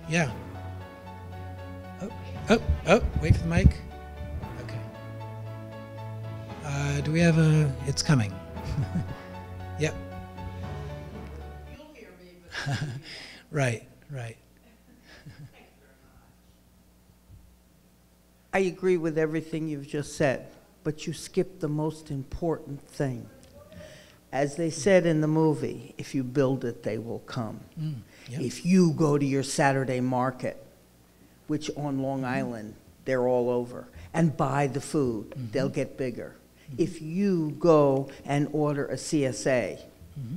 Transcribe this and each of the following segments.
Yeah. Oh, wait for the mic. Okay. Do we have it's coming. Yep. You'll hear me, but Right. I agree with everything you've just said, but you skipped the most important thing. As they said in the movie, if you build it, they will come. Yep. If you go to your Saturday market, which on Long Island, they're all over, and buy the food, they'll get bigger. If you go and order a CSA,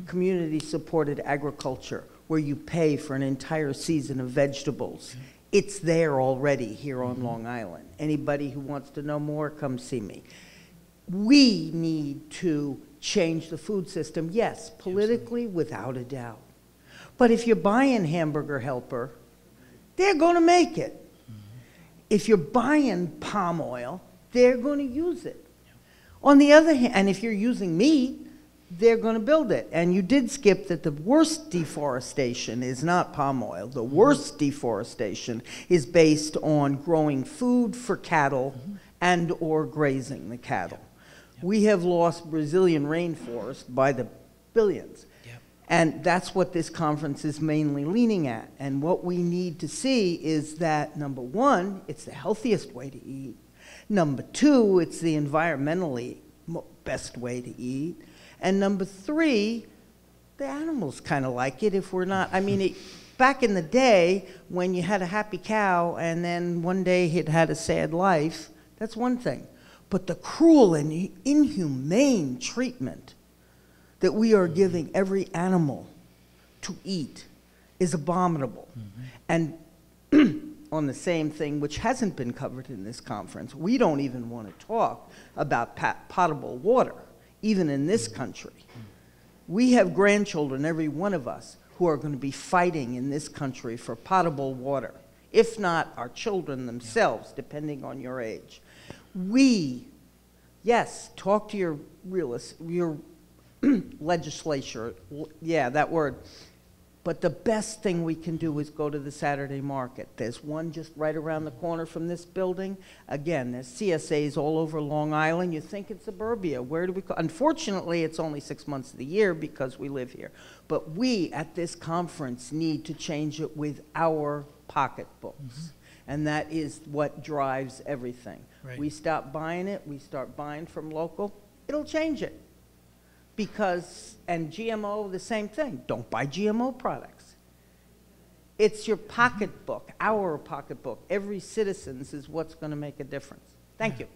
community-supported agriculture, where you pay for an entire season of vegetables, it's there already here on Long Island. Anybody who wants to know more, come see me. We need to change the food system, yes, politically, without a doubt. But if you're buying Hamburger Helper, they're going to make it. If you're buying palm oil, they're going to use it. On the other hand, and if you're using meat, they're going to build it. And you did skip that the worst deforestation is not palm oil. The worst deforestation is based on growing food for cattle and or grazing the cattle. We have lost Brazilian rainforest by the billions. And that's what this conference is mainly leaning at. And what we need to see is that, number one, it's the healthiest way to eat. Number two, it's the environmentally best way to eat. And number three, the animals kind of like it if we're not. I mean, back in the day when you had a happy cow and then one day it had a sad life, that's one thing. But the cruel and inhumane treatment that we are giving every animal to eat is abominable. And on the same thing, which hasn't been covered in this conference, we don't even want to talk about potable water, even in this country. We have grandchildren, every one of us, who are going to be fighting in this country for potable water, if not our children themselves, depending on your age. Yes, talk to your legislature, yeah, that word. But the best thing we can do is go to the Saturday market. There's one just right around the corner from this building. Again, there's CSAs all over Long Island. You think it's suburbia. Where do we go? Unfortunately, it's only 6 months of the year because we live here. But we, at this conference, need to change it with our pocketbooks. And that is what drives everything. Right. We stop buying it. We start buying from local. It'll change it. Because, and GMO, the same thing. Don't buy GMO products. It's your pocketbook, our pocketbook. Every citizen's is what's going to make a difference. Thank you.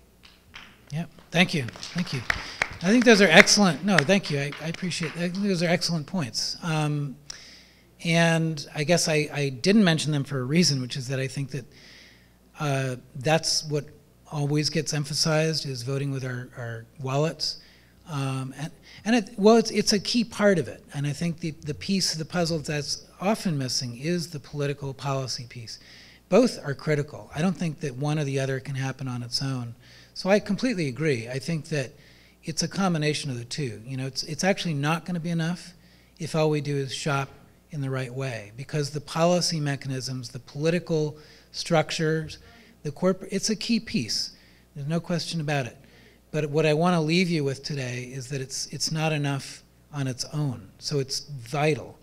Yep, thank you. I think those are excellent, no, thank you, I appreciate, I think those are excellent points. And I guess I didn't mention them for a reason, which is that I think that that's what always gets emphasized, is voting with our wallets. It's a key part of it, and I think the piece of the puzzle that's often missing is the political policy piece. Both are critical. I don't think that one or the other can happen on its own. So I completely agree. I think that it's a combination of the two. You know, it's actually not going to be enough if all we do is shop in the right way, because the policy mechanisms, the political structures, the corporate, it's a key piece. There's no question about it. But what I want to leave you with today is that it's not enough on its own. So it's vital.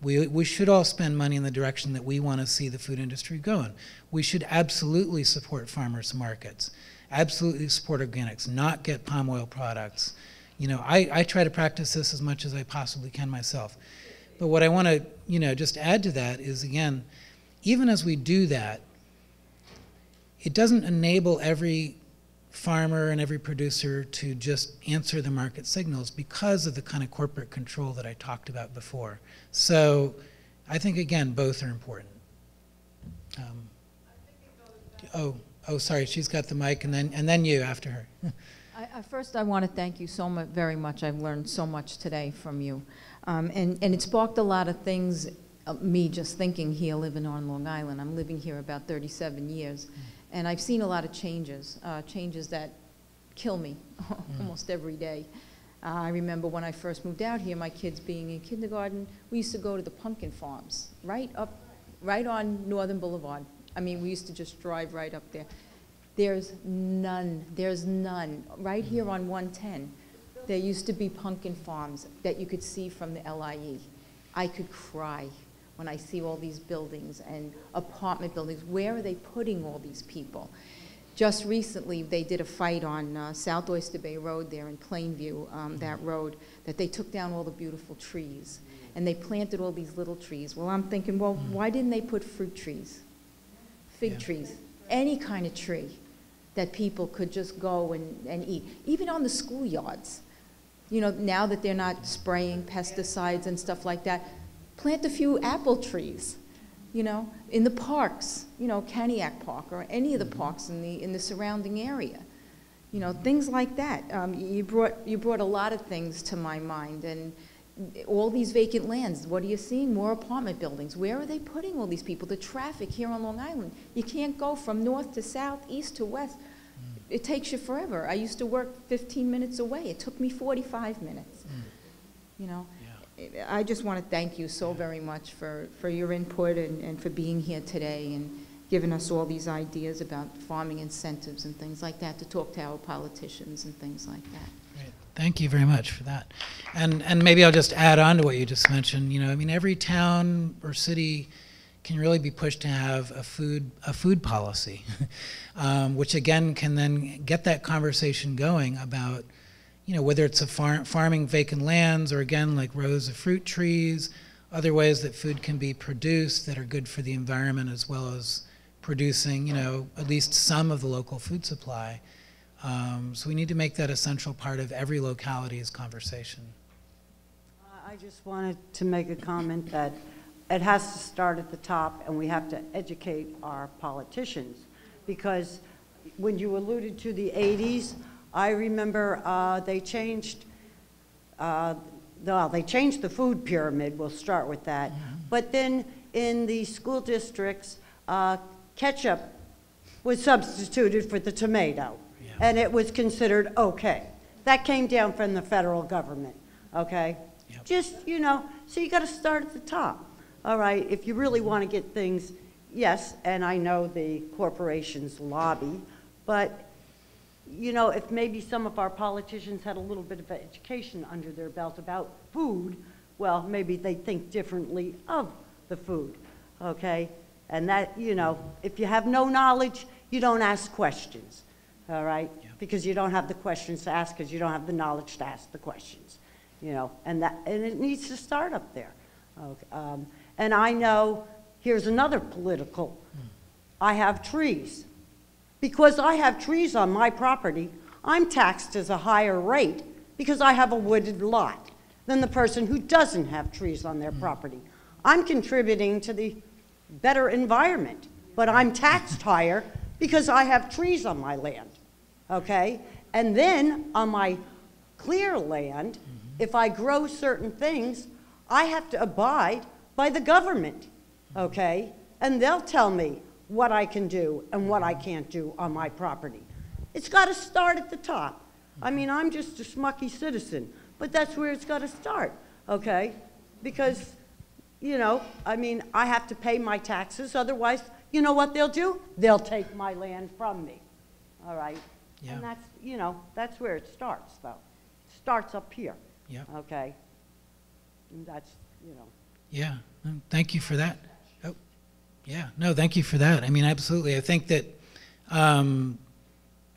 We should all spend money in the direction that we want to see the food industry going. We should absolutely support farmers markets, absolutely support organics, not get palm oil products. You know, I try to practice this as much as I possibly can myself. But what I want to, just add to that is, again, even as we do that, it doesn't enable every farmer and every producer to just answer the market signals because of the kind of corporate control that I talked about before. So I think, again, both are important. Sorry, she's got the mic, and then you after her. First, I want to thank you so much, very much. I've learned so much today from you. And it sparked a lot of things, me just thinking here, living on Long Island. I'm living here about 37 years. And I've seen a lot of changes, changes that kill me almost every day. I remember when I first moved out here, my kids being in kindergarten, we used to go to the pumpkin farms right right on Northern Boulevard. I mean, we used to just drive right up there. There's none. Right here on 110, there used to be pumpkin farms that you could see from the LIE. I could cry when I see all these buildings and apartment buildings. Where are they putting all these people? Just recently, they did a fight on South Oyster Bay Road there in Plainview, that road, that they took down all the beautiful trees. And they planted all these little trees. Well, I'm thinking, well, why didn't they put fruit trees, fig trees, any kind of tree that people could just go and eat, even on the schoolyards? You know, now that they're not spraying pesticides and stuff like that, plant a few apple trees, you know, in the parks, you know, Caniac Park or any of the parks in the surrounding area. You know, things like that. You brought a lot of things to my mind, and all these vacant lands, what are you seeing? More apartment buildings. Where are they putting all these people? The traffic here on Long Island, you can't go from north to south, east to west. It takes you forever. I used to work 15 minutes away. It took me 45 minutes. You know, I just want to thank you so very much for your input and for being here today and giving us all these ideas about farming incentives and things like that to talk to our politicians and things like that. Great. Thank you very much for that. And maybe I'll just add on to what you just mentioned. You know, I mean, every town or city can really be pushed to have a food policy, which again can then get that conversation going about, you know, whether it's a farming vacant lands or again like rows of fruit trees, other ways that food can be produced that are good for the environment as well as producing, you know, at least some of the local food supply. So we need to make that a central part of every locality's conversation. I just wanted to make a comment that it has to start at the top, and we have to educate our politicians, because when you alluded to the 80s, I remember they changed the food pyramid. We'll start with that. But then in the school districts, ketchup was substituted for the tomato, and it was considered okay. That came down from the federal government, okay? Just, you know, so you got to start at the top. All right, if you really want to get things, yes, and I know the corporations lobby, but, you know, if maybe some of our politicians had a little bit of education under their belt about food, well, maybe they think differently of the food, okay? And that, you know, if you have no knowledge, you don't ask questions, all right? Because you don't have the questions to ask because you don't have the knowledge to ask the questions, you know, and it needs to start up there. Okay. And I know, here's another political, I have trees. Because I have trees on my property, I'm taxed as a higher rate because I have a wooded lot than the person who doesn't have trees on their property. I'm contributing to the better environment, but I'm taxed higher because I have trees on my land, okay? And then on my clear land, if I grow certain things, I have to abide by the government, okay? And they'll tell me what I can do and what I can't do on my property. It's got to start at the top. I mean, I'm just a schmucky citizen, but that's where it's got to start, okay? Because, you know, I mean, I have to pay my taxes, otherwise, you know what they'll do? They'll take my land from me, all right? And that's, you know, that's where it starts, though. It starts up here, okay? And that's, you know. Yeah, thank you for that. Oh, yeah, no, thank you for that. I mean, absolutely. I think that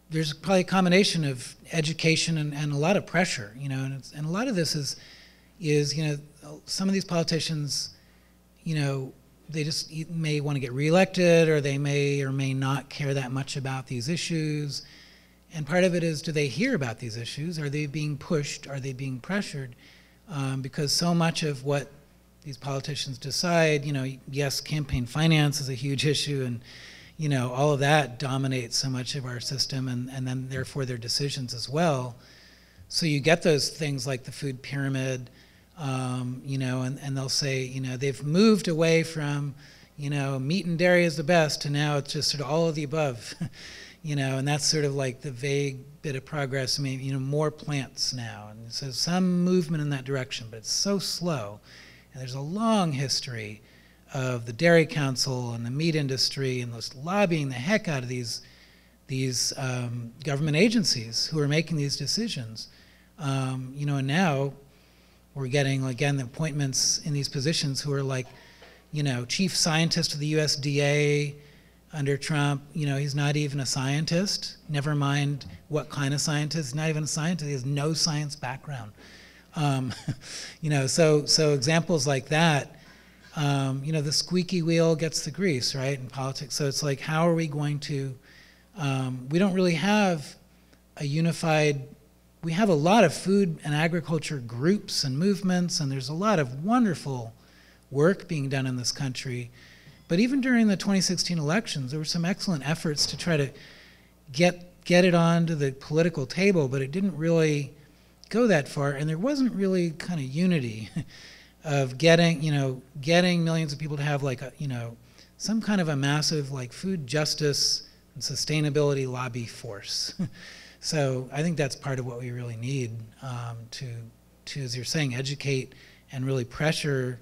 there's probably a combination of education and a lot of pressure, you know, and a lot of this is, you know, some of these politicians, you know, they just may want to get reelected, or they may or may not care that much about these issues. And part of it is, do they hear about these issues? Are they being pushed? Are they being pressured? Because so much of what these politicians decide, you know, yes, campaign finance is a huge issue, and, you know, all of that dominates so much of our system, and then therefore their decisions as well. So you get those things like the food pyramid, you know, and they'll say, you know, they've moved away from, you know, meat and dairy is the best, to now it's just sort of all of the above, you know, and that's sort of like the vague bit of progress. I mean, you know, more plants now, and so some movement in that direction, but it's so slow. And there's a long history of the Dairy Council and the meat industry, and just lobbying the heck out of these government agencies who are making these decisions. You know, and now we're getting, again, the appointments in these positions who are like, you know, chief scientist of the USDA under Trump. You know, he's not even a scientist, never mind what kind of scientist, not even a scientist, he has no science background. You know, so examples like that, you know, the squeaky wheel gets the grease, right, in politics. So it's like, how are we going to, we don't really have a unified, we have a lot of food and agriculture groups and movements, and there's a lot of wonderful work being done in this country. But even during the 2016 elections, there were some excellent efforts to try to get it onto the political table, but it didn't really go that far, and there wasn't really kind of unity of getting millions of people to have like a, you know, some kind of a massive like food justice and sustainability lobby force. So I think that's part of what we really need to, as you're saying, educate and really pressure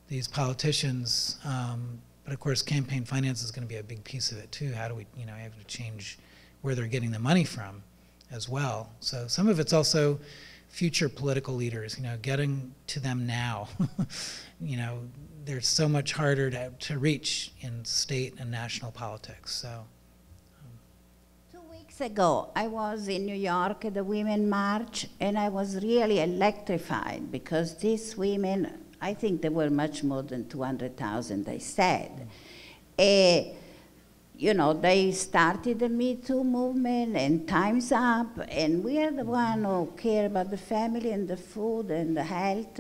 these politicians. But of course, campaign finance is going to be a big piece of it too. How do we, you know, have to change where they're getting the money from as well. So some of it's also future political leaders, you know, getting to them now. You know, they're so much harder to reach in state and national politics. So. 2 weeks ago, I was in New York at the Women March, and I was really electrified because these women, I think there were much more than 200,000, they said. You know, they started the Me Too movement and Time's Up, and we are the one who care about the family and the food and the health.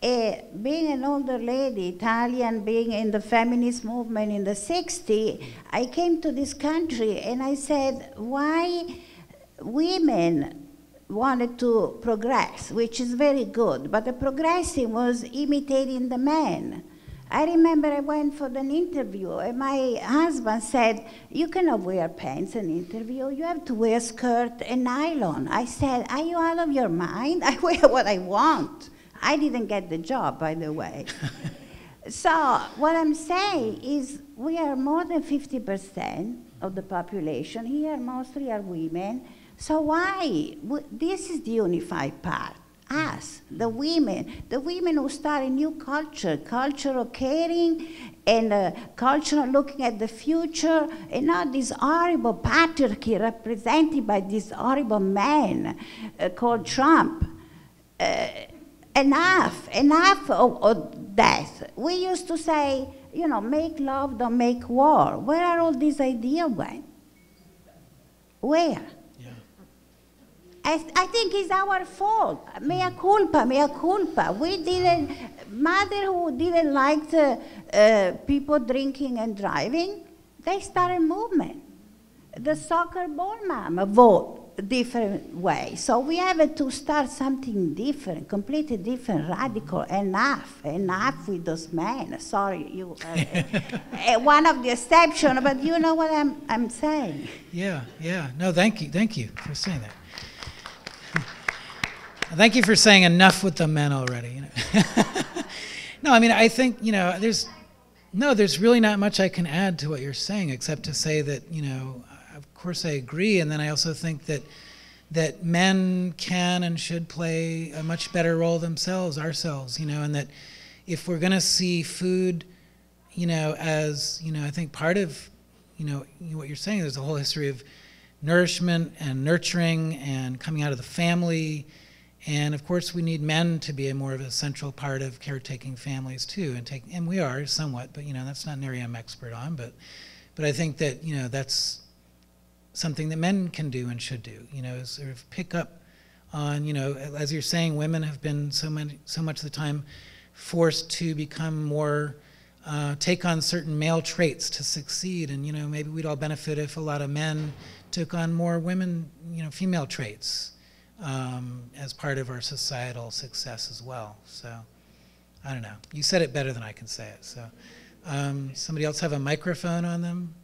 Being an older lady, Italian, being in the feminist movement in the 60s, I came to this country and I said, why women wanted to progress, which is very good, but the progressing was imitating the men. I remember I went for an interview, and my husband said, you cannot wear pants in an interview, you have to wear skirt and nylon. I said, are you out of your mind? I wear what I want. I didn't get the job, by the way. So what I'm saying is we are more than 50% of the population here, mostly are women. So why? This is the unified part. Us, the women who start a new culture of caring and culture of looking at the future, and not this horrible patriarchy represented by this horrible man called Trump. Enough of death. We used to say, you know, make love, don't make war. Where are all these ideas went? Where? I think it's our fault. Mea culpa, mea culpa. We didn't, mother who didn't like the, people drinking and driving, they started a movement. The soccer ball mama vote a different way. So we have to start something different, completely different, radical. Enough with those men. Sorry, you one of the exceptions, but you know what I'm saying. Yeah. No, thank you for saying that. Thank you for saying enough with the men already. You know. No, I mean, I think, you know, there's really not much I can add to what you're saying, except to say that, you know, of course I agree, and then I also think that men can and should play a much better role ourselves, you know, and that if we're going to see food, you know, as, you know, I think part of, you know, what you're saying, there's a whole history of nourishment and nurturing and coming out of the family. And of course, we need men to be more of a central part of caretaking families too, and we are somewhat, but you know that's not an area I'm expert on. But I think that you know that's something that men can do and should do. You know, is sort of pick up on, you know, as you're saying, women have been so much of the time forced to become more, take on certain male traits to succeed, and you know maybe we'd all benefit if a lot of men took on more women, you know, female traits. As part of our societal success as well. So, I don't know. You said it better than I can say it. So, somebody else have a microphone on them?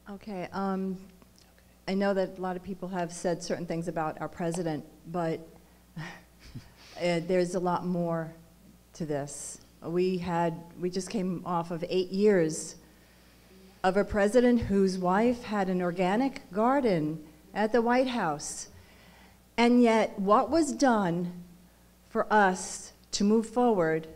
Okay. I know that a lot of people have said certain things about our president, but there's a lot more to this. We just came off of 8 years of a president whose wife had an organic garden at the White House. And yet, what was done for us to move forward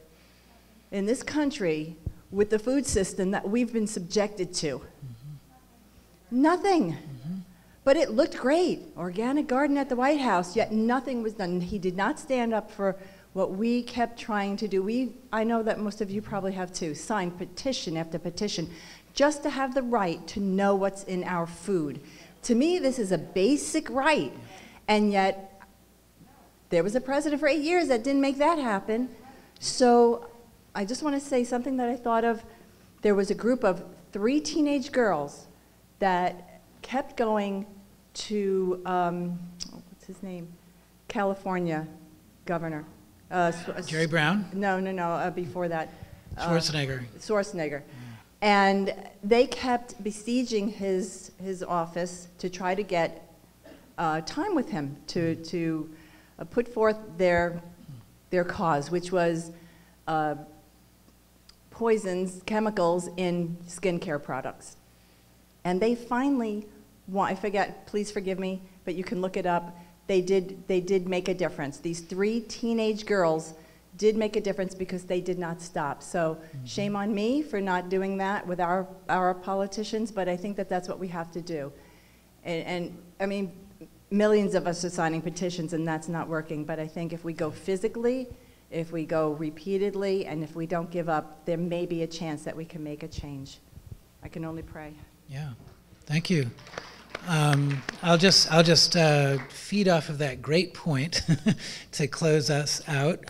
in this country with the food system that we've been subjected to? Mm-hmm. Nothing. Mm-hmm. But it looked great. Organic garden at the White House, yet nothing was done. He did not stand up for what we kept trying to do. I know that most of you probably have too, signed petition after petition, just to have the right to know what's in our food. To me, this is a basic right. And yet, there was a president for 8 years that didn't make that happen. So I just want to say something that I thought of. There was a group of 3 teenage girls that kept going to, what's his name? California governor. Jerry Brown? No, before that. Schwarzenegger. And they kept besieging his office to try to get time with him to put forth their cause, which was poisons, chemicals in skincare products. And they finally, I forget, please forgive me, but you can look it up. They did make a difference. These 3 teenage girls did make a difference because they did not stop. So shame on me for not doing that with our politicians, but I think that that's what we have to do. And I mean, millions of us are signing petitions and that's not working, but I think if we go physically, if we go repeatedly, and if we don't give up, there may be a chance that we can make a change. I can only pray. Yeah, thank you. I'll just feed off of that great point to close us out,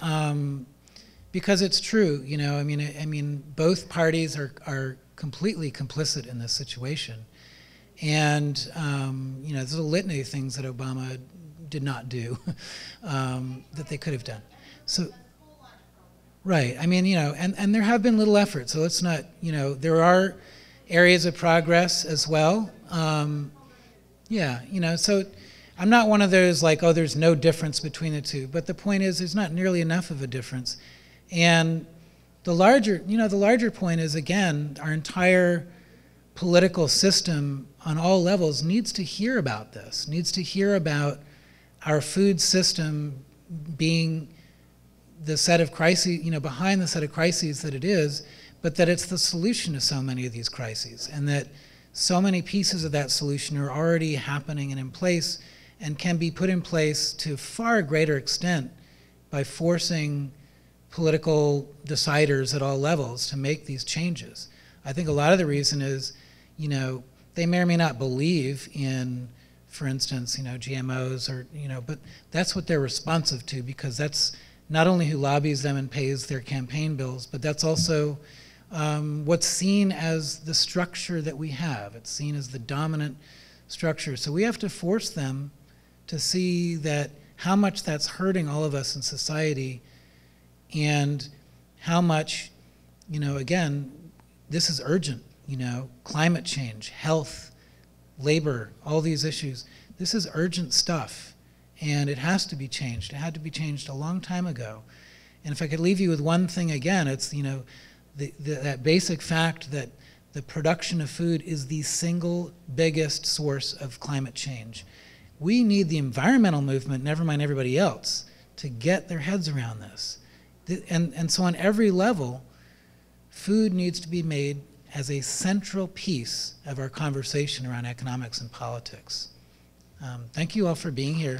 because it's true. You know, I mean, both parties are completely complicit in this situation, and you know, there's a litany of things that Obama did not do that they could have done. So, right. I mean, you know, and there have been little efforts. So let's not, you know, there are areas of progress as well. Yeah, you know, so I'm not one of those like, oh, there's no difference between the two. But the point is, there's not nearly enough of a difference. And the larger point is, again, our entire political system on all levels needs to hear about this, needs to hear about our food system being the set of crises, you know, behind the set of crises that it is, but that it's the solution to so many of these crises, and that so many pieces of that solution are already happening and in place and can be put in place to far greater extent by forcing political deciders at all levels to make these changes. I think a lot of the reason is, you know, they may or may not believe in, for instance, you know, GMOs or, you know, but that's what they're responsive to, because that's not only who lobbies them and pays their campaign bills, but that's also what's seen as the structure that we have. It's seen as the dominant structure. So we have to force them to see that how much that's hurting all of us in society, and how much, you know, again, this is urgent, you know, climate change, health, labor, all these issues. This is urgent stuff, and it has to be changed. It had to be changed a long time ago. And if I could leave you with one thing again, it's, you know, that basic fact that the production of food is the single biggest source of climate change. We need the environmental movement, never mind everybody else, to get their heads around this. And so on every level, food needs to be made as a central piece of our conversation around economics and politics. Thank you all for being here.